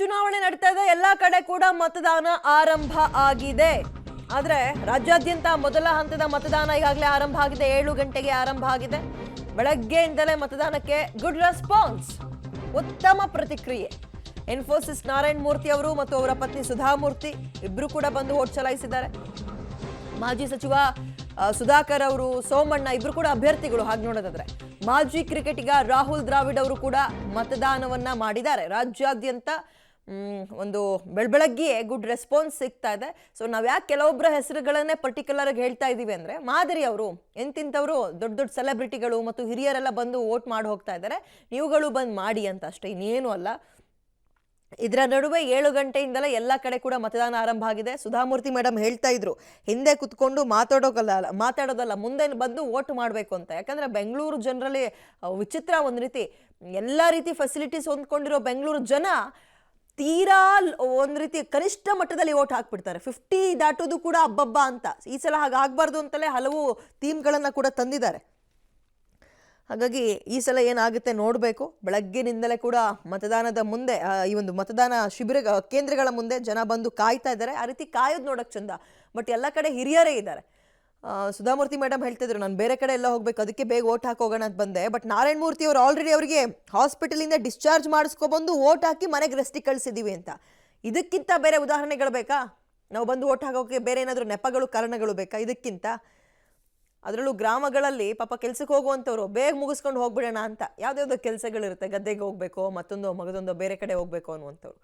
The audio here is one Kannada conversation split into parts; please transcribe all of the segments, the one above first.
ಚುನಾವಣೆ ನಡೀತಾ ಇದೆ. ಎಲ್ಲಾ ಕಡೆ ಕೂಡ ಮತದಾನ ಆರಂಭ ಆಗಿದೆ. ಆದ್ರೆ ರಾಜ್ಯಾದ್ಯಂತ ಮೊದಲ ಹಂತದ ಮತದಾನ ಈಗಾಗಲೇ ಆರಂಭ ಆಗಿದೆ. 7 ಗಂಟೆಗೆ ಆರಂಭ ಆಗಿದೆ. ಬೆಳಗ್ಗೆಯಿಂದಲೇ ಮತದಾನಕ್ಕೆ ಗುಡ್ ರೆಸ್ಪಾನ್ಸ್, ಉತ್ತಮ ಪ್ರತಿಕ್ರಿಯೆ. ಇನ್ಫೋಸಿಸ್ ನಾರಾಯಣ ಮೂರ್ತಿ ಅವರು ಮತ್ತು ಅವರ ಪತ್ನಿ ಸುಧಾ ಮೂರ್ತಿ ಇಬ್ರು ಕೂಡ ಬಂದು ವೋಟ್ ಚಲಾಯಿಸಿದ್ದಾರೆ. ಮಾಜಿ ಸಚಿವ ಸುಧಾಕರ್ ಅವರು, ಸೋಮಣ್ಣ ಇಬ್ರು ಕೂಡ ಅಭ್ಯರ್ಥಿಗಳು. ಹಾಗೆ ನೋಡೋದಾದ್ರೆ ಮಾಜಿ ಕ್ರಿಕೆಟಿಗ ರಾಹುಲ್ ದ್ರಾವಿಡ್ ಅವರು ಕೂಡ ಮತದಾನವನ್ನ ಮಾಡಿದ್ದಾರೆ. ರಾಜ್ಯಾದ್ಯಂತ ಒಂದು ಬೆಳಬೆಳಗ್ಗೆ ಗುಡ್ ರೆಸ್ಪಾನ್ಸ್ ಸಿಗ್ತಾ ಇದೆ. ಸೊ ನಾವ್ ಯಾಕೆ ಕೆಲವೊಬ್ಬರ ಹೆಸರುಗಳನ್ನೇ ಪರ್ಟಿಕ್ಯುಲರ್ ಆಗಿ ಹೇಳ್ತಾ ಇದೀವಿ ಅಂದ್ರೆ, ಮಾದರಿ ಅವರು ಎಂತಿಂತವರು ದೊಡ್ಡ ದೊಡ್ಡ ಸೆಲೆಬ್ರಿಟಿಗಳು ಮತ್ತು ಹಿರಿಯರೆಲ್ಲ ಬಂದು ವೋಟ್ ಮಾಡಿ ಹೋಗ್ತಾ ಇದ್ದಾರೆ, ನೀವುಗಳು ಬಂದು ಮಾಡಿ ಅಂತ ಅಷ್ಟೇ, ಇನ್ನೇನು ಅಲ್ಲ. ಇದರ ನಡುವೆ 7 ಗಂಟೆಯಿಂದಲೇ ಎಲ್ಲ ಕಡೆ ಕೂಡ ಮತದಾನ ಆರಂಭ ಆಗಿದೆ. ಸುಧಾಮೂರ್ತಿ ಮೇಡಮ್ ಹೇಳ್ತಾ ಇದ್ರು, ಹಿಂದೆ ಕುತ್ಕೊಂಡು ಮಾತಾಡೋದಲ್ಲ, ಮುಂದೆ ಬಂದು ವೋಟ್ ಮಾಡಬೇಕು ಅಂತ. ಯಾಕಂದ್ರೆ ಬೆಂಗಳೂರು ಜನರಲ್ಲಿ ವಿಚಿತ್ರ, ಒಂದು ರೀತಿ ಎಲ್ಲ ರೀತಿ ಫೆಸಿಲಿಟೀಸ್ ಹೊಂದ್ಕೊಂಡಿರೋ ಬೆಂಗಳೂರು ಜನ ತೀರಾ ಒಂದು ರೀತಿ ಕನಿಷ್ಠ ಮಟ್ಟದಲ್ಲಿ ವೋಟ್ ಹಾಕ್ಬಿಡ್ತಾರೆ. 50 ದಾಟೋದು ಕೂಡ ಹಬ್ಬಬ್ಬ ಅಂತ. ಈ ಸಲ ಹಾಗೆ ಆಗ್ಬಾರ್ದು ಅಂತಲೇ ಹಲವು ಥೀಮ್ಗಳನ್ನ ಕೂಡ ತಂದಿದ್ದಾರೆ. ಹಾಗಾಗಿ ಈ ಸಲ ಏನಾಗುತ್ತೆ ನೋಡಬೇಕು. ಬೆಳಗ್ಗಿನಿಂದಲೇ ಕೂಡ ಮತದಾನದ ಮುಂದೆ, ಈ ಒಂದು ಮತದಾನ ಶಿಬಿರ ಕೇಂದ್ರಗಳ ಮುಂದೆ ಜನ ಬಂದು ಕಾಯ್ತಾ ಇದ್ದಾರೆ. ಆ ರೀತಿ ಕಾಯೋದು ನೋಡೋಕೆ ಚಂದ, ಬಟ್ ಎಲ್ಲ ಕಡೆ ಹಿರಿಯರೇ ಇದ್ದಾರೆ. ಸುಧಾಮೂರ್ತಿ ಮೇಡಮ್ ಹೇಳ್ತಿದ್ರು, ನಾನು ಬೇರೆ ಕಡೆ ಎಲ್ಲ ಹೋಗ್ಬೇಕು, ಅದಕ್ಕೆ ಬೇಗ ವೋಟ್ ಹಾಕೋಗೋಣ ಅಂತ ಬಂದೆ. ಬಟ್ ನಾರಾಯಣ ಮೂರ್ತಿ ಅವರು ಆಲ್ರೆಡಿ ಅವರಿಗೆ ಹಾಸ್ಪಿಟಲಿಂದ ಡಿಸ್ಚಾರ್ಜ್ ಮಾಡಿಸ್ಕೊಬಂದು ವೋಟ್ ಹಾಕಿ ಮನೆಗೆ ರೆಸ್ಟಿಗೆ ಕಳಿಸಿದ್ದೀವಿ ಅಂತ. ಇದಕ್ಕಿಂತ ಬೇರೆ ಉದಾಹರಣೆಗಳು ಬೇಕಾ? ನಾವು ಬಂದು ವೋಟ್ ಹಾಕೋಕೆ ಬೇರೆ ಏನಾದರೂ ನೆಪಗಳು ಕಾರಣಗಳು ಬೇಕಾ ಇದಕ್ಕಿಂತ? ಅದರಲ್ಲೂ ಗ್ರಾಮಗಳಲ್ಲಿ ಪಾಪ ಕೆಲ್ಸಕ್ಕೆ ಹೋಗುವಂಥವ್ರು ಬೇಗ ಮುಗಿಸ್ಕೊಂಡು ಹೋಗ್ಬಿಡೋಣ ಅಂತ ಯಾವುದ್ಯಾವುದೋ ಕೆಲಸಗಳಿರುತ್ತೆ, ಗದ್ದೆಗೆ ಹೋಗಬೇಕು, ಮಗದೊಂದು ಬೇರೆ ಕಡೆ ಹೋಗಬೇಕು ಅನ್ನುವಂಥವ್ರು.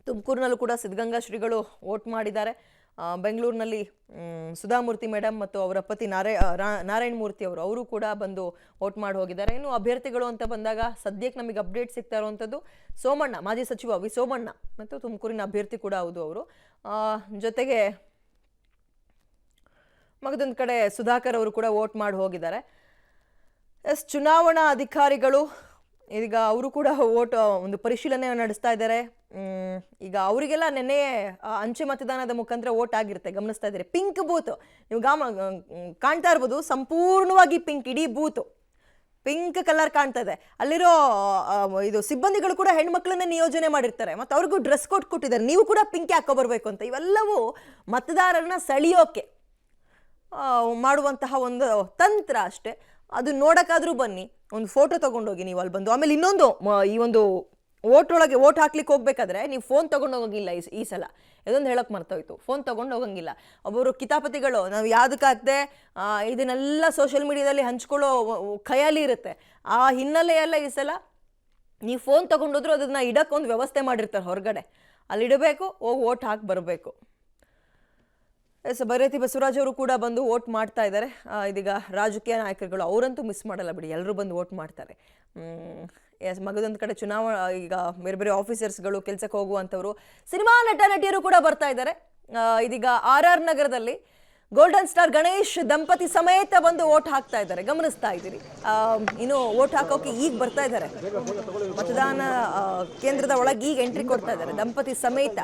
ತುಮಕೂರಿನಲ್ಲೂ ಕೂಡ ಸಿದ್ಧಗಂಗಾ ಶ್ರೀಗಳು ವೋಟ್ ಮಾಡಿದ್ದಾರೆ. ಬೆಂಗಳೂರಿನಲ್ಲಿ ಸುಧಾಮೂರ್ತಿ ಮೇಡಮ್ ಮತ್ತು ಅವರ ಪತಿ ನಾರಾಯಣ ಮೂರ್ತಿ ಅವರು ಕೂಡ ಬಂದು ವೋಟ್ ಮಾಡಿ ಹೋಗಿದ್ದಾರೆ. ಇನ್ನು ಅಭ್ಯರ್ಥಿಗಳು ಅಂತ ಬಂದಾಗ ಸದ್ಯಕ್ಕೆ ನಮಗೆ ಅಪ್ಡೇಟ್ ಸಿಗ್ತಾ ಇರುವಂಥದ್ದು ಸೋಮಣ್ಣ, ಮಾಜಿ ಸಚಿವ ಸೋಮಣ್ಣ ಮತ್ತು ತುಮಕೂರಿನ ಅಭ್ಯರ್ಥಿ ಕೂಡ ಹೌದು ಅವರು. ಜೊತೆಗೆ ಮಗದೊಂದು ಕಡೆ ಸುಧಾಕರ್ ಅವರು ಕೂಡ ವೋಟ್ ಮಾಡಿ ಹೋಗಿದ್ದಾರೆ. ಚುನಾವಣಾ ಅಧಿಕಾರಿಗಳು ಈಗ ಅವರು ಕೂಡ ವೋಟ್ ಒಂದು ಪರಿಶೀಲನೆ ನಡೆಸ್ತಾ ಇದ್ದಾರೆ. ಈಗ ಅವರಿಗೆಲ್ಲ ನೆನ್ನೆ ಅಂಚೆ ಮತದಾನದ ಮುಖಾಂತರ ವೋಟ್ ಆಗಿರುತ್ತೆ, ಗಮನಿಸ್ತಾ ಇದ್ದಾರೆ. ಪಿಂಕ್ ಬೂತ್ ನೀವು ಕಾಣ್ತಾ ಇರ್ಬೋದು, ಸಂಪೂರ್ಣವಾಗಿ ಪಿಂಕ್, ಇಡೀ ಬೂತು ಪಿಂಕ್ ಕಲರ್ ಕಾಣ್ತಾ ಇದೆ. ಅಲ್ಲಿರೋ ಇದು ಸಿಬ್ಬಂದಿಗಳು ಕೂಡ ಹೆಣ್ಮಕ್ಳನ್ನೇ ನಿಯೋಜನೆ ಮಾಡಿರ್ತಾರೆ, ಮತ್ತು ಅವ್ರಿಗೂ ಡ್ರೆಸ್ ಕೋಡ್ ಕೊಟ್ಟಿದ್ದಾರೆ, ನೀವು ಕೂಡ ಪಿಂಕ್ ಹಾಕೋ ಬರ್ಬೇಕು ಅಂತ. ಇವೆಲ್ಲವೂ ಮತದಾರರನ್ನ ಸೆಳೆಯೋಕೆ ಮಾಡುವಂತಹ ಒಂದು ತಂತ್ರ ಅಷ್ಟೇ. ಅದು ನೋಡೋಕ್ಕಾದ್ರೂ ಬನ್ನಿ, ಒಂದು ಫೋಟೋ ತೊಗೊಂಡೋಗಿ ನೀವು ಅಲ್ಲಿ ಬಂದು. ಆಮೇಲೆ ಇನ್ನೊಂದು, ಈ ಒಂದು ವೋಟ್ ಹಾಕ್ಲಿಕ್ಕೆ ಹೋಗ್ಬೇಕಾದ್ರೆ ನೀವು ಫೋನ್ ತೊಗೊಂಡು ಹೋಗಂಗಿಲ್ಲ ಈ ಸಲ. ಇದೊಂದು ಹೇಳೋಕೆ ಮರ್ತೋಯ್ತು, ಫೋನ್ ತೊಗೊಂಡು ಹೋಗಂಗಿಲ್ಲ. ಒಬ್ಬರು ಕಿತಾಪತಿಗಳು ನಾವು ಯಾವುದಕ್ಕಾಗದೆ ಇದನ್ನೆಲ್ಲ ಸೋಷಿಯಲ್ ಮೀಡಿಯಾದಲ್ಲಿ ಹಂಚ್ಕೊಳ್ಳೋ ಖಯಾಲಿ ಇರುತ್ತೆ. ಆ ಹಿನ್ನೆಲೆಯೆಲ್ಲ ಈ ಸಲ ನೀವು ಫೋನ್ ತೊಗೊಂಡೋದ್ರೂ ಅದನ್ನ ಇಡೋಕ್ಕೊಂದು ವ್ಯವಸ್ಥೆ ಮಾಡಿರ್ತಾರೆ ಹೊರಗಡೆ, ಅಲ್ಲಿ ಇಡಬೇಕು, ಹೋಗಿ ವೋಟ್ ಹಾಕಿ ಬರಬೇಕು. ಬೈರತಿ ಬಸವರಾಜ್ ಅವರು ಕೂಡ ಬಂದು ವೋಟ್ ಮಾಡ್ತಾ ಇದ್ದಾರೆ. ಇದೀಗ ರಾಜಕೀಯ ನಾಯಕರುಗಳು ಅವರಂತೂ ಮಿಸ್ ಮಾಡಲ್ಲ ಬಿಡಿ, ಎಲ್ಲರೂ ಬಂದು ವೋಟ್ ಮಾಡ್ತಾರೆ. ಮಗದೊಂದು ಕಡೆ ಈಗ ಬೇರೆ ಬೇರೆ ಆಫೀಸರ್ಸ್ಗಳು, ಕೆಲಸಕ್ಕೆ ಹೋಗುವಂಥವ್ರು, ಸಿನಿಮಾ ನಟಿಯರು ಕೂಡ ಬರ್ತಾ ಇದ್ದಾರೆ. ಇದೀಗ RR ನಗರದಲ್ಲಿ ಗೋಲ್ಡನ್ ಸ್ಟಾರ್ ಗಣೇಶ್ ದಂಪತಿ ಸಮೇತ ಬಂದು ವೋಟ್ ಹಾಕ್ತಾ ಇದ್ದಾರೆ, ಗಮನಿಸ್ತಾ ಇದ್ದೀರಿ. ಇನ್ನು ವೋಟ್ ಹಾಕೋಕೆ ಈಗ ಬರ್ತಾ ಇದ್ದಾರೆ, ಮತದಾನ ಕೇಂದ್ರದ ಒಳಗೆ ಈಗ ಎಂಟ್ರಿ ಕೊಡ್ತಾ ಇದ್ದಾರೆ ದಂಪತಿ ಸಮೇತ.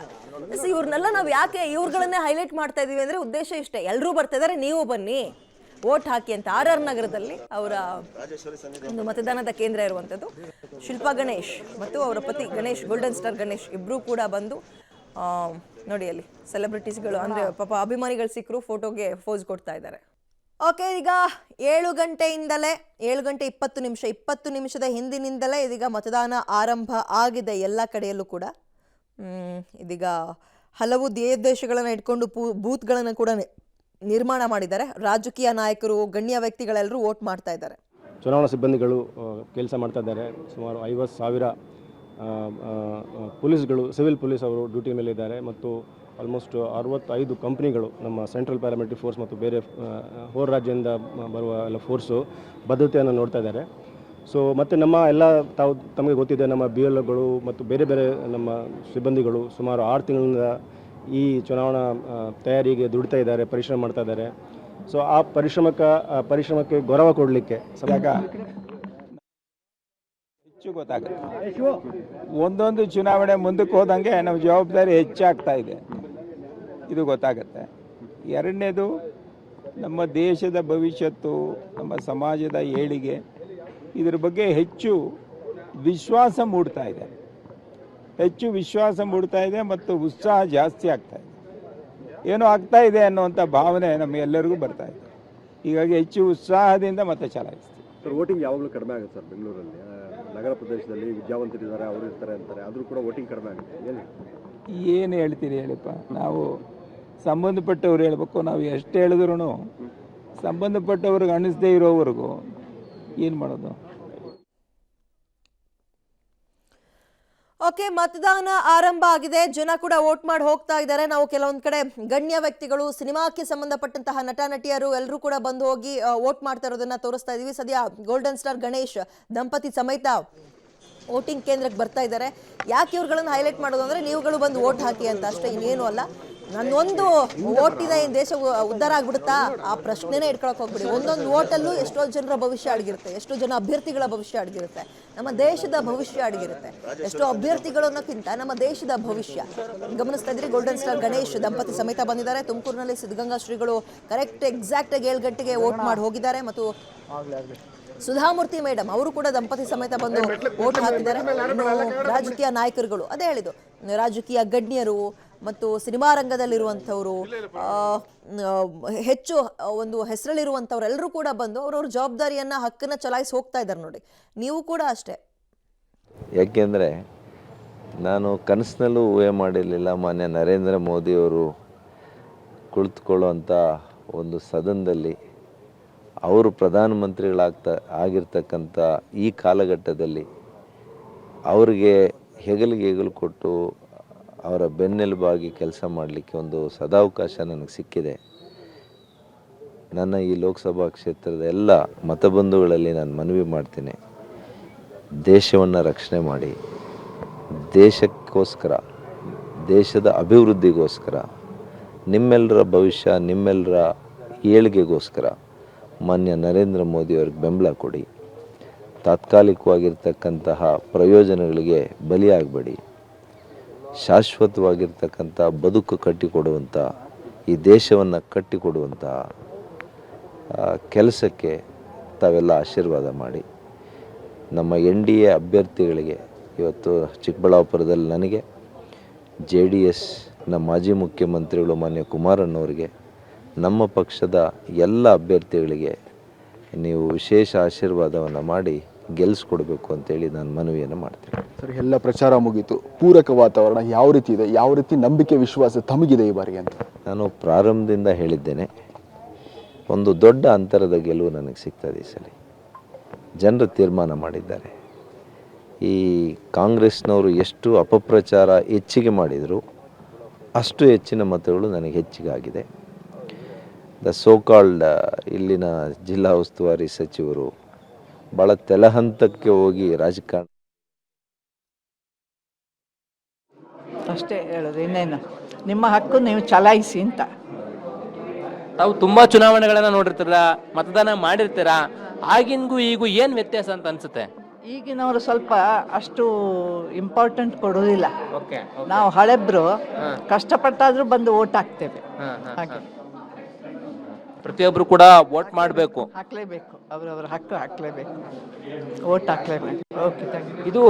ಇವ್ರನ್ನೆಲ್ಲ ನಾವು ಯಾಕೆ ಇವ್ರುಗಳನ್ನೇ ಹೈಲೈಟ್ ಮಾಡ್ತಾ ಇದೀವಿ ಅಂದ್ರೆ ಉದ್ದೇಶ ಇಷ್ಟೇ, ಎಲ್ಲರೂ ಬರ್ತಾ ಇದ್ದಾರೆ, ನೀವು ಬನ್ನಿ ವೋಟ್ ಹಾಕಿ ಅಂತ. RR ನಗರದಲ್ಲಿ ಅವರ ಒಂದು ಮತದಾನದ ಕೇಂದ್ರ ಇರುವಂಥದ್ದು. ಶಿಲ್ಪಾ ಗಣೇಶ್ ಮತ್ತು ಅವರ ಪತಿ ಗಣೇಶ್, ಗೋಲ್ಡನ್ ಸ್ಟಾರ್ ಗಣೇಶ್ ಇಬ್ರು ಕೂಡ ಬಂದು ನೋಡಿ, ಅಲ್ಲಿ ಸೆಲೆಬ್ರಿಟೀಸ್ಗಳು ಅಂದ್ರೆ ಪಾಪ ಅಭಿಮಾನಿಗಳು ಸಿಕ್ಕರು, ಫೋಟೋಗೆ ಫೋಸ್ ಕೊಡ್ತಾ ಇದ್ದಾರೆ. ಓಕೆ, ಈಗ 7 ಗಂಟೆಯಿಂದಲೇ 7 ಗಂಟೆ 20 ನಿಮಿಷದ ಹಿಂದಿನಿಂದಲೇ ಇದೀಗ ಮತದಾನ ಆರಂಭ ಆಗಿದೆ ಎಲ್ಲ ಕಡೆಯಲ್ಲೂ ಕೂಡ. ಇದೀಗ ಹಲವು ದೇಶಗಳನ್ನು ಇಟ್ಕೊಂಡು ಬೂತ್ಗಳನ್ನು ಕೂಡ ನಿರ್ಮಾಣ ಮಾಡಿದ್ದಾರೆ. ರಾಜಕೀಯ ನಾಯಕರು, ಗಣ್ಯ ವ್ಯಕ್ತಿಗಳೆಲ್ಲರೂ ವೋಟ್ ಮಾಡ್ತಾ ಇದ್ದಾರೆ. ಚುನಾವಣಾ ಸಿಬ್ಬಂದಿಗಳು ಕೆಲಸ ಮಾಡ್ತಾ ಇದ್ದಾರೆ. ಸುಮಾರು 50,000 ಪೊಲೀಸ್ಗಳು, ಸಿವಿಲ್ ಪೊಲೀಸ್ ಅವರು ಡ್ಯೂಟಿ ಮೇಲೆ ಇದ್ದಾರೆ. ಮತ್ತು ಆಲ್ಮೋಸ್ಟ್ 65 ಕಂಪ್ನಿಗಳು, ನಮ್ಮ ಸೆಂಟ್ರಲ್ ಪ್ಯಾರಾಮಿಲಿಟರಿ ಫೋರ್ಸ್ ಮತ್ತು ಬೇರೆ ಹೊರ ರಾಜ್ಯದಿಂದ ಬರುವ ಎಲ್ಲ ಫೋರ್ಸು ಭದ್ರತೆಯನ್ನು ನೋಡ್ತಾ ಇದ್ದಾರೆ. ಸೊ ಮತ್ತು ನಮ್ಮ ಎಲ್ಲ ತಮಗೆ ಗೊತ್ತಿದೆ, ನಮ್ಮ BLOಗಳು ಮತ್ತು ಬೇರೆ ಬೇರೆ ನಮ್ಮ ಸಿಬ್ಬಂದಿಗಳು ಸುಮಾರು 6 ತಿಂಗಳಿಂದ ಈ ಚುನಾವಣಾ ತಯಾರಿಗೆ ದುಡಿತಾ ಇದ್ದಾರೆ, ಪರಿಶ್ರಮ ಮಾಡ್ತಾ ಇದ್ದಾರೆ. ಸೊ ಆ ಪರಿಶ್ರಮಕ್ಕೆ ಗೌರವ ಕೊಡಲಿಕ್ಕೆ ಹೆಚ್ಚು ಗೊತ್ತಾಗುತ್ತೆ. ಒಂದೊಂದು ಚುನಾವಣೆ ಮುಂದಕ್ಕೆ ಹೋದಂಗೆ ನಮ್ಮ ಜವಾಬ್ದಾರಿ ಹೆಚ್ಚಾಗ್ತಾ ಇದೆ, ಇದು ಗೊತ್ತಾಗುತ್ತೆ. ಎರಡನೇದು, ನಮ್ಮ ದೇಶದ ಭವಿಷ್ಯತ್ತು, ನಮ್ಮ ಸಮಾಜದ ಏಳಿಗೆ, ಇದರ ಬಗ್ಗೆ ಹೆಚ್ಚು ವಿಶ್ವಾಸ ಮೂಡ್ತಾ ಇದೆ. ಹೆಚ್ಚು ವಿಶ್ವಾಸ ಮೂಡ್ತಾ ಇದೆ ಮತ್ತು ಉತ್ಸಾಹ ಜಾಸ್ತಿ ಆಗ್ತಾ ಇದೆ. ಏನೋ ಆಗ್ತಾ ಇದೆ ಅನ್ನುವಂಥ ಭಾವನೆ ನಮಗೆಲ್ಲರಿಗೂ ಬರ್ತಾ ಇದೆ. ಹೀಗಾಗಿ ಹೆಚ್ಚು ಉತ್ಸಾಹದಿಂದ ಮತ್ತೆ ಚಲಾಯಿಸ್ತೀವಿ. ಸರ್, ವೋಟಿಂಗ್ ಯಾವಾಗಲೂ ಕಡಿಮೆ ಆಗುತ್ತೆ ಸರ್ ಬೆಂಗಳೂರಲ್ಲಿ. ನಗರ ಪ್ರದೇಶದಲ್ಲಿ ವಿದ್ಯಾವಂತರಿದ್ದಾರೆ, ಅವರು ಇರ್ತಾರೆ ಅಂತಾರೆ, ಆದರೂ ಕೂಡ ವೋಟಿಂಗ್ ಕಡಿಮೆ ಆಗುತ್ತೆ. ಏನು ಹೇಳ್ತೀರಿ ಹೇಳಿಪ್ಪ, ನಾವು ಸಂಬಂಧಪಟ್ಟವ್ರು ಹೇಳ್ಬೇಕು. ನಾವು ಎಷ್ಟು ಹೇಳಿದ್ರು ಸಂಬಂಧಪಟ್ಟವ್ರಿಗೆ ಅನ್ನಿಸದೇ ಇರೋವರೆಗೂ ಏನು ಮಾಡೋದು? ಓಕೆ, ಮತದಾನ ಆರಂಭ ಆಗಿದೆ. ಜನ ಕೂಡ ವೋಟ್ ಮಾಡಿ ಹೋಗ್ತಾ ಇದ್ದಾರೆ. ನಾವು ಕೆಲವೊಂದು ಕಡೆ ಗಣ್ಯ ವ್ಯಕ್ತಿಗಳು, ಸಿನಿಮಾಕ್ಕೆ ಸಂಬಂಧಪಟ್ಟಂತಹ ನಟ ನಟಿಯರು ಎಲ್ಲರೂ ಕೂಡ ಬಂದು ಹೋಗಿ ವೋಟ್ ಮಾಡ್ತಾ ಇರೋದನ್ನ ತೋರಿಸ್ತಾ ಇದೀವಿ. ಸದ್ಯ ಗೋಲ್ಡನ್ ಸ್ಟಾರ್ ಗಣೇಶ್ ದಂಪತಿ ಸಮೇತ ವೋಟಿಂಗ್ ಕೇಂದ್ರಕ್ಕೆ ಬರ್ತಾ ಇದ್ದಾರೆ. ಯಾಕೆ ಇವ್ರುಗಳನ್ನು ಹೈಲೈಟ್ ಮಾಡೋದು ಅಂದರೆ, ನೀವುಗಳು ಬಂದು ವೋಟ್ ಹಾಕಿ ಅಂತ ಅಷ್ಟೇ, ಇನ್ನೇನು ಅಲ್ಲ. ನನ್ನೊಂದು ವೋಟ್ ಇದೆ ದೇಶ ಉದ್ಧಾರ ಆಗ್ಬಿಡುತ್ತಾ ಆ ಪ್ರಶ್ನೆನೇ ಇಟ್ಕೊಳಕ್ ಹೋಗ್ಬಿಡಿ. ಒಂದೊಂದು ವೋಟಲ್ಲೂ ಎಷ್ಟೋ ಜನರ ಭವಿಷ್ಯ ಅಡಗಿರುತ್ತೆ, ಎಷ್ಟೋ ಜನ ಅಭ್ಯರ್ಥಿಗಳ ಭವಿಷ್ಯ ಅಡಗಿರುತ್ತೆ, ನಮ್ಮ ದೇಶದ ಭವಿಷ್ಯ ಅಡಗಿರುತ್ತೆ. ಎಷ್ಟೋ ಅಭ್ಯರ್ಥಿಗಳು ಅನ್ನೋಕ್ಕಿಂತ ನಮ್ಮ ದೇಶದ ಭವಿಷ್ಯ. ಗಮನಿಸ್ತಾ ಇದ್ರಿ, ಗೋಲ್ಡನ್ ಸ್ಟಾರ್ ಗಣೇಶ್ ದಂಪತಿ ಸಮೇತ ಬಂದಿದ್ದಾರೆ. ತುಮಕೂರಿನಲ್ಲಿ ಸಿದ್ಧಗಂಗಾ ಶ್ರೀಗಳು ಎಕ್ಸಾಕ್ಟ್ ಆಗಿ 7 ಗಂಟೆಗೆ ವೋಟ್ ಮಾಡಿ ಹೋಗಿದ್ದಾರೆ. ಮತ್ತು ಸುಧಾಮೂರ್ತಿ ಮೇಡಮ್ ಅವರು ಕೂಡ ದಂಪತಿ ಸಮೇತ ಬಂದು ವೋಟ್ ಹಾಕಿದ್ದಾರೆ. ರಾಜಕೀಯ ನಾಯಕರುಗಳು, ಅದೇ ಹೇಳಿದ್ದು, ರಾಜಕೀಯ ಗಣ್ಯರು ಮತ್ತು ಸಿನಿಮಾ ರಂಗದಲ್ಲಿರುವಂಥವ್ರು, ಹೆಚ್ಚು ಒಂದು ಹೆಸರಲ್ಲಿರುವಂಥವ್ರು ಎಲ್ಲರೂ ಕೂಡ ಬಂದು ಅವ್ರವ್ರ ಜವಾಬ್ದಾರಿಯನ್ನ ಹಕ್ಕನ್ನ ಚಲಾಯಿಸಿ ಹೋಗ್ತಾ ಇದ್ದಾರೆ. ನೋಡಿ, ನೀವು ಕೂಡ ಅಷ್ಟೇ. ಯಾಕೆಂದರೆ ನಾನು ಕನಸಿನಲ್ಲೂ ಊಹೆ ಮಾಡಿರಲಿಲ್ಲ ಮಾನ್ಯ ನರೇಂದ್ರ ಮೋದಿಯವರು ಕುಳಿತುಕೊಳ್ಳುವಂಥ ಒಂದು ಸದನದಲ್ಲಿ ಅವರು ಆಗಿರ್ತಕ್ಕಂಥ ಈ ಕಾಲಘಟ್ಟದಲ್ಲಿ ಅವರಿಗೆ ಹೆಗಲು ಕೊಟ್ಟು ಅವರ ಬೆನ್ನೆಲುಬಾಗಿ ಕೆಲಸ ಮಾಡಲಿಕ್ಕೆ ಒಂದು ಸದಾವಕಾಶ ನನಗೆ ಸಿಕ್ಕಿದೆ. ನನ್ನ ಈ ಲೋಕಸಭಾ ಕ್ಷೇತ್ರದ ಎಲ್ಲ ಮತಬಂಧುಗಳಲ್ಲಿ ನಾನು ಮನವಿ ಮಾಡ್ತೀನಿ, ದೇಶವನ್ನು ರಕ್ಷಣೆ ಮಾಡಿ, ದೇಶಕ್ಕೋಸ್ಕರ, ದೇಶದ ಅಭಿವೃದ್ಧಿಗೋಸ್ಕರ, ನಿಮ್ಮೆಲ್ಲರ ಭವಿಷ್ಯ, ನಿಮ್ಮೆಲ್ಲರ ಏಳಿಗೆಗೋಸ್ಕರ ಮಾನ್ಯ ನರೇಂದ್ರ ಮೋದಿಯವ್ರಿಗೆ ಬೆಂಬಲ ಕೊಡಿ. ತಾತ್ಕಾಲಿಕವಾಗಿರ್ತಕ್ಕಂತಹ ಪ್ರಯೋಜನಗಳಿಗೆ ಬಲಿಯಾಗಬೇಡಿ. ಶಾಶ್ವತವಾಗಿರ್ತಕ್ಕಂಥ ಬದುಕು ಕಟ್ಟಿಕೊಡುವಂಥ, ಈ ದೇಶವನ್ನು ಕಟ್ಟಿಕೊಡುವಂಥ ಕೆಲಸಕ್ಕೆ ತಾವೆಲ್ಲ ಆಶೀರ್ವಾದ ಮಾಡಿ. ನಮ್ಮ NDA ಅಭ್ಯರ್ಥಿಗಳಿಗೆ ಇವತ್ತು ಚಿಕ್ಕಬಳ್ಳಾಪುರದಲ್ಲಿ ನನಗೆ, JDSನ ಮಾಜಿ ಮುಖ್ಯಮಂತ್ರಿಗಳು ಮಾನ್ಯ ಕುಮಾರಣ್ಣವರಿಗೆ, ನಮ್ಮ ಪಕ್ಷದ ಎಲ್ಲ ಅಭ್ಯರ್ಥಿಗಳಿಗೆ ನೀವು ವಿಶೇಷ ಆಶೀರ್ವಾದವನ್ನು ಮಾಡಿ ಗೆಲ್ಲಿಸ್ಕೊಡ್ಬೇಕು ಅಂತೇಳಿ ನಾನು ಮನವಿಯನ್ನು ಮಾಡ್ತೀನಿ. ಸರ್, ಎಲ್ಲ ಪ್ರಚಾರ ಮುಗೀತು, ಪೂರಕ ವಾತಾವರಣ ಯಾವ ರೀತಿ ಇದೆ, ಯಾವ ರೀತಿ ನಂಬಿಕೆ ವಿಶ್ವಾಸ ತಮಗಿದೆ ಈ ಬಾರಿಗೆ ಅಂತ? ನಾನು ಪ್ರಾರಂಭದಿಂದ ಹೇಳಿದ್ದೇನೆ, ಒಂದು ದೊಡ್ಡ ಅಂತರದ ಗೆಲುವು ನನಗೆ ಸಿಗ್ತದೆ ಈ ಸಲ. ಜನರು ತೀರ್ಮಾನ ಮಾಡಿದ್ದಾರೆ. ಈ ಕಾಂಗ್ರೆಸ್ನವರು ಎಷ್ಟು ಅಪಪ್ರಚಾರ ಹೆಚ್ಚಿಗೆ ಮಾಡಿದರು ಅಷ್ಟು ಹೆಚ್ಚಿನ ಮತಗಳು ನನಗೆ ಹೆಚ್ಚಿಗೆ ಆಗಿದೆ. ಸೋಕಾಲ್ಡ್ ಇಲ್ಲಿನ ಜಿಲ್ಲಾ ಉಸ್ತುವಾರಿ ಸಚಿವರು ಭಾಳ ತಲಹಂತಕ್ಕೆ ಹೋಗಿ ರಾಜಕಾರಣ ಅಷ್ಟೇ ಹೇಳೋದು, ಇನ್ನೇನು. ನಿಮ್ಮ ಹಕ್ಕು ನೀವು ಚಲಾಯಿಸಿ ಅಂತ. ತಾವು ತುಂಬಾ ಚುನಾವಣೆಗಳನ್ನ ನೋಡಿರ್ತೀರ, ಮತದಾನ ಮಾಡಿರ್ತೀರ, ಆಗಿನ್ಗೂ ಈಗೂ ಏನ್ ವ್ಯತ್ಯಾಸ ಅಂತ ಅನ್ಸುತ್ತೆ? ಈಗಿನವರು ಸ್ವಲ್ಪ ಅಷ್ಟು ಇಂಪಾರ್ಟೆಂಟ್ ಕೊಡೋದಿಲ್ಲ. ನಾವು ಹಳೆಬ್ರು ಕಷ್ಟಪಟ್ಟಾದ್ರೂ ಬಂದು ಓಟ್ ಹಾಕ್ತೇವೆ. ಹಾಗೆ ಪ್ರತಿಯೊಬ್ರು ಕೂಡ ವೋಟ್ ಮಾಡಬೇಕು, ಹಾಕ್ಲೇಬೇಕು, ಅವ್ರವ್ರ ಹಕ್ಕು ಹಾಕ್ಲೇಬೇಕು, ಓಟ್ ಹಾಕ್ಲೇಬೇಕು. Okay, thank you. ಇದು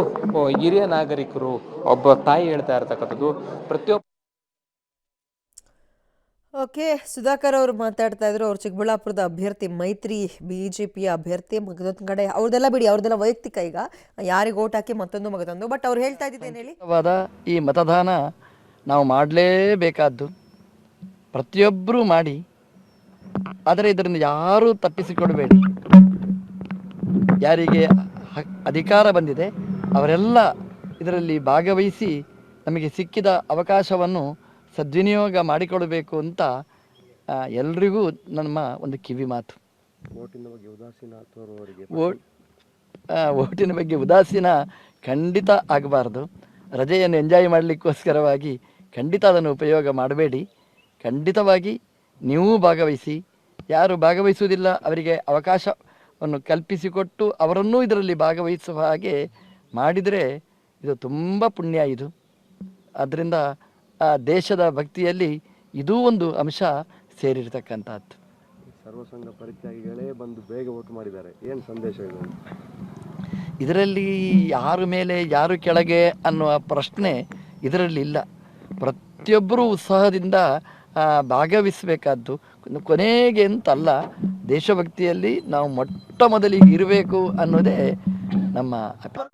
ಹಿರಿಯ ನಾಗರಿಕರು ಒಬ್ಬ ತಾಯಿ ಹೇಳ್ತಾ ಇರ್ತಕ್ಕಂಥದ್ದು. ಪ್ರತಿಯೊಬ್ಬ ಓಕೆ, ಸುಧಾಕರ್ ಅವರು ಮಾತಾಡ್ತಾ ಇದ್ರು. ಅವ್ರು ಚಿಕ್ಕಬಳ್ಳಾಪುರದ ಅಭ್ಯರ್ಥಿ, ಮೈತ್ರಿ BJPಯ ಅಭ್ಯರ್ಥಿ. ಮಗದೊಂದು ಕಡೆ ಅವ್ರದೆಲ್ಲ ಬಿಡಿ, ಅವ್ರದೆಲ್ಲ ವೈಯಕ್ತಿಕ. ಈಗ ಯಾರಿಗೆ ಓಟ್ ಹಾಕಿ ಮತ್ತೊಂದು ಮಗದೊಂದು, ಬಟ್ ಅವ್ರು ಹೇಳ್ತಾ ಇದ್ದಿದ್ದೇನು ಹೇಳಿ, ಈ ಮತದಾನ ನಾವು ಮಾಡಲೇಬೇಕಾದ್ದು, ಪ್ರತಿಯೊಬ್ಬರೂ ಮಾಡಿ. ಆದರೆ ಇದರಿಂದ ಯಾರೂ ತಪ್ಪಿಸಿಕೊಡಬೇಡಿ. ಯಾರಿಗೆ ಅಧಿಕಾರ ಬಂದಿದೆ ಅವರೆಲ್ಲ ಇದರಲ್ಲಿ ಭಾಗವಹಿಸಿ ನಮಗೆ ಸಿಕ್ಕಿದ ಅವಕಾಶವನ್ನು ಸದ್ವಿನಿಯೋಗ ಮಾಡಿಕೊಡಬೇಕು ಅಂತ ಎಲ್ರಿಗೂ ನಮ್ಮ ಒಂದು ಕಿವಿ ಮಾತು. ಓಟಿನ ಬಗ್ಗೆ ಉದಾಸೀನ ಖಂಡಿತ ಆಗಬಾರ್ದು. ರಜೆಯನ್ನು ಎಂಜಾಯ್ ಮಾಡಲಿಕ್ಕೋಸ್ಕರವಾಗಿ ಖಂಡಿತ ಅದನ್ನು ಉಪಯೋಗ ಮಾಡಬೇಡಿ. ಖಂಡಿತವಾಗಿ ನೀವು ಭಾಗವಹಿಸಿ. ಯಾರು ಭಾಗವಹಿಸುವುದಿಲ್ಲ ಅವರಿಗೆ ಅವಕಾಶವನ್ನು ಕಲ್ಪಿಸಿಕೊಟ್ಟು ಅವರನ್ನೂ ಇದರಲ್ಲಿ ಭಾಗವಹಿಸುವ ಹಾಗೆ ಮಾಡಿದರೆ ಇದು ತುಂಬ ಪುಣ್ಯ. ಇದು ಆದ್ದರಿಂದ ದೇಶದ ಭಕ್ತಿಯಲ್ಲಿ ಇದೂ ಒಂದು ಅಂಶ ಸೇರಿರ್ತಕ್ಕಂಥದ್ದು. ಸರ್ವಸಂಘ ಪರಿತ್ಯಾಗಿಗಳೇ ಬಂದು ಬೇಗ ವೋಟ್ ಮಾಡಿದ್ದಾರೆ, ಏನು ಸಂದೇಶ ಇದೆ? ಇದರಲ್ಲಿ ಯಾರ ಮೇಲೆ ಯಾರು ಕೆಳಗೆ ಅನ್ನುವ ಪ್ರಶ್ನೆ ಇದರಲ್ಲಿ ಇಲ್ಲ. ಪ್ರತಿಯೊಬ್ಬರೂ ಉತ್ಸಾಹದಿಂದ ಭಾಗವಹಿಸಬೇಕಾದ್ದು. ಕೊನೆಗೆ ಅಂತಲ್ಲ, ದೇಶಭಕ್ತಿಯಲ್ಲಿ ನಾವು ಮೊಟ್ಟ ಮೊದಲಿಗೆ ಇರಬೇಕು ಅನ್ನೋದೇ ನಮ್ಮ ಅಭಿಪ್ರಾಯ.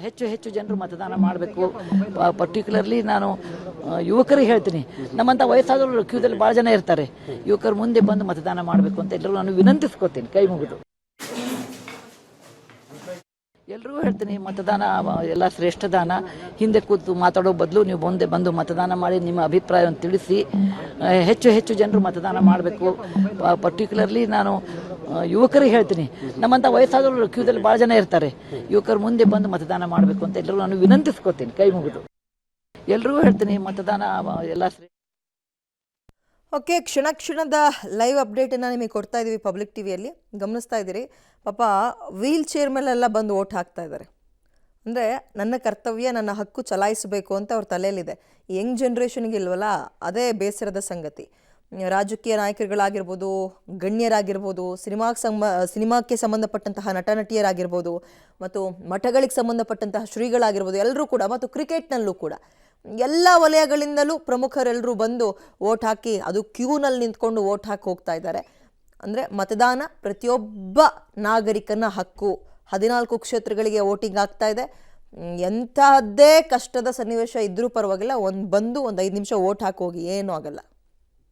ಹೆಚ್ಚು ಹೆಚ್ಚು ಜನರು ಮತದಾನ ಮಾಡಬೇಕು. ಪರ್ಟಿಕ್ಯುಲರ್ಲಿ ನಾನು ಯುವಕರಿಗೆ ಹೇಳ್ತೀನಿ, ನಮ್ಮಂಥ ವಯಸ್ಸಾದವರು ಕ್ಯೂದಲ್ಲಿ ಭಾಳ ಜನ ಇರ್ತಾರೆ, ಯುವಕರು ಮುಂದೆ ಬಂದು ಮತದಾನ ಮಾಡಬೇಕು ಅಂತ ಎಲ್ಲರೂ ನಾನು ವಿನಂತಿಸ್ಕೋತೀನಿ ಕೈ ಮುಗಿದು. ಎಲ್ರಿಗೂ ಹೇಳ್ತೀನಿ, ಮತದಾನ ಎಲ್ಲ ಶ್ರೇಷ್ಠ ದಾನ. ಹಿಂದೆ ಕೂತು ಮಾತಾಡೋ ಬದಲು ನೀವು ಮುಂದೆ ಬಂದು ಮತದಾನ ಮಾಡಿ ನಿಮ್ಮ ಅಭಿಪ್ರಾಯವನ್ನು ತಿಳಿಸಿ. ಹೆಚ್ಚು ಹೆಚ್ಚು ಜನರು ಮತದಾನ ಮಾಡಬೇಕು. ಪರ್ಟಿಕ್ಯುಲರ್ಲಿ ನಾನು ಯುವಕರಿಗೆ ಹೇಳ್ತೀನಿ, ನಮ್ಮಂಥ ವಯಸ್ಸಾದವರು ಕ್ಯೂದಲ್ಲಿ ಭಾಳ ಜನ ಇರ್ತಾರೆ, ಯುವಕರು ಮುಂದೆ ಬಂದು ಮತದಾನ ಮಾಡಬೇಕು ಅಂತ ಎಲ್ಲರೂ ನಾನು ವಿನಂತಿಸ್ಕೋತೀನಿ ಕೈ ಮುಗಿದು. ಎಲ್ರಿಗೂ ಹೇಳ್ತೀನಿ, ಮತದಾನ ಎಲ್ಲ ಓಕೆ, ಕ್ಷಣ ಕ್ಷಣದ ಲೈವ್ ಅಪ್ಡೇಟನ್ನು ನಿಮಗೆ ಕೊಡ್ತಾ ಇದ್ದೀವಿ ಪಬ್ಲಿಕ್ ಟಿವಿಯಲ್ಲಿ. ಗಮನಿಸ್ತಾ ಇದ್ದೀರಿ, ಪಾಪ ವೀಲ್ ಚೇರ್ ಮೇಲೆಲ್ಲ ಬಂದು ಓಟ್ ಹಾಕ್ತಾ ಇದ್ದಾರೆ. ಅಂದರೆ ನನ್ನ ಕರ್ತವ್ಯ, ನನ್ನ ಹಕ್ಕು ಚಲಾಯಿಸಬೇಕು ಅಂತ ಅವ್ರ ತಲೆಯಲ್ಲಿದೆ. ಯಂಗ್ ಜನ್ರೇಷನ್ಗೆ ಇಲ್ವಲ್ಲ, ಅದೇ ಬೇಸರದ ಸಂಗತಿ. ರಾಜಕೀಯ ನಾಯಕರುಗಳಾಗಿರ್ಬೋದು, ಗಣ್ಯರಾಗಿರ್ಬೋದು, ಸಿನಿಮಾಕ್ಕೆ ಸಂಬಂಧಪಟ್ಟಂತಹ ನಟ ನಟಿಯರಾಗಿರ್ಬೋದು, ಮತ್ತು ಮಠಗಳಿಗೆ ಸಂಬಂಧಪಟ್ಟಂತಹ ಶ್ರೀಗಳಾಗಿರ್ಬೋದು, ಎಲ್ಲರೂ ಕೂಡ, ಮತ್ತು ಕ್ರಿಕೆಟ್ನಲ್ಲೂ ಕೂಡ ಎಲ್ಲ ವಲಯಗಳಿಂದಲೂ ಪ್ರಮುಖರೆಲ್ಲರೂ ಬಂದು ಓಟ್ ಹಾಕಿ, ಅದು ಕ್ಯೂನಲ್ಲಿ ನಿಂತ್ಕೊಂಡು ಓಟ್ ಹಾಕಿ ಹೋಗ್ತಾ ಇದ್ದಾರೆ. ಅಂದರೆ ಮತದಾನ ಪ್ರತಿಯೊಬ್ಬ ನಾಗರಿಕನ ಹಕ್ಕು. 14 ಕ್ಷೇತ್ರಗಳಿಗೆ ವೋಟಿಂಗ್ ಆಗ್ತಾ ಇದೆ. ಎಂಥದ್ದೇ ಕಷ್ಟದ ಸನ್ನಿವೇಶ ಇದ್ರೂ ಪರವಾಗಿಲ್ಲ, ಒಂದು 5 ನಿಮಿಷ ಓಟ್ ಹಾಕಿ ಹೋಗಿ, ಏನೂ ಆಗಲ್ಲ.